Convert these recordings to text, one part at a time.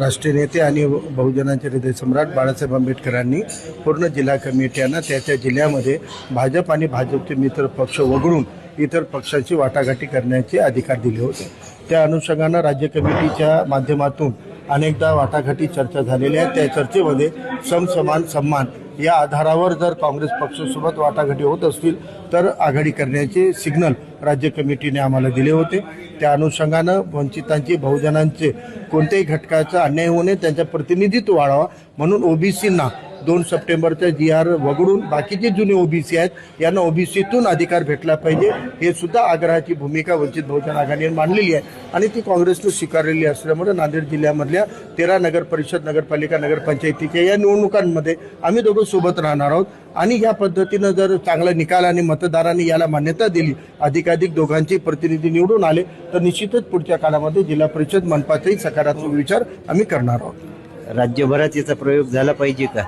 राष्ट्रीय नेते आणि बहुजनांचे हृदयसम्राट बाळासाहेब आंबेडकरांनी पूर्ण जिल्हा कमिट्यांना त्या जिल्ह्यामध्ये भाजप आणि भाजपचे मित्र पक्ष वगळून इतर पक्षांची वाटाघाटी करण्याचे अधिकार दिले होते। त्या अनुषंगानं राज्य कमिटीच्या माध्यमातून अनेकदा वाटाघाटी चर्चा झालेल्या आहेत। त्या चर्चेमध्ये समसमान सन्मान या आधारावर जर काँग्रेस पक्षासोबत वाटाघाटी होत असतील तर आघाडी करण्याचे सिग्नल राज्य कमिटीने आम्हाला दिले होते। त्या अनुषंगानं वंचितांची बहुजनांचे कोणत्याही घटकाचा अन्याय होऊ नये, त्यांचं प्रतिनिधित्व वाढावा म्हणून ओबीसींना 2 सप्टेंबरचा GR वगळून बाकीचे जुने ओबीसी आहेत यांना ओबीसीतून अधिकार भेटला पाहिजे, हे सुद्धा आग्रहाची भूमिका वंचित बहुजन आघाडीने मांडलेली आहे आणि ती काँग्रेसने स्वीकारलेली असल्यामुळे नांदेड जिल्ह्यामधल्या 13 नगर परिषद, नगरपालिका, नगरपंचायतीच्या या निवडणुकांमध्ये आम्ही दोघं सोबत राहणार आहोत आणि या पद्धतीनं जर चांगला निकाल आणि मतदारांनी याला मान्यता दिली, अधिकाधिक दोघांचे प्रतिनिधी निवडून आले तर निश्चितच पुढच्या काळामध्ये जिल्हा परिषद मनपाचाही सकारात्मक विचार आम्ही करणार आहोत। राज्यभरात याचा प्रयोग झाला पाहिजे का?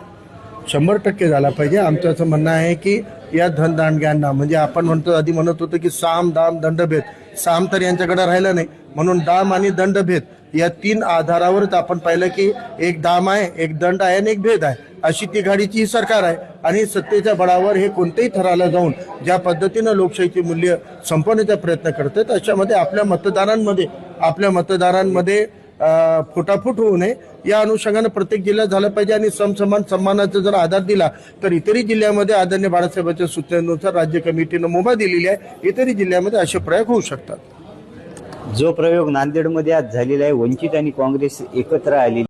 100% झाला पाहिजे। आमचं असं म्हणणं आहे की या धनदांडग्यांना, म्हणजे आपण म्हणतो आधी म्हणत होतो की साम दाम दंडभेद, साम तर यांच्याकडे राहिलं नाही म्हणून दाम आणि दंडभेद या 3 आधारावरच आपण पाहिलं की एक दाम आहे, एक दंड आहे आणि एक भेद आहे, अशी तिघाडीची सरकार आहे आणि सत्तेच्या बळावर हे कोणत्याही थराला जाऊन ज्या पद्धतीनं लोकशाहीची मूल्य संपवण्याचा प्रयत्न करतात, अशामध्ये आपल्या मतदारांमध्ये फुटाफूट होऊ नये या अनुषंगाने प्रत्येक जिल्ह्यात झालं पाहिजे आणि समसमान सन्मानाचा जर आधार दिला तर इतरही जिल्ह्यामध्ये आदरणीय बाळासाहेबांच्या सूचनेनुसार राज्य कमिटीनं मुभा दिलेली आहे, इतरही जिल्ह्यामध्ये असे प्रयोग होऊ शकतात। जो प्रयोग नांदेडमध्ये आज झालेला आहे, वंचित आणि काँग्रेस एकत्र आलेली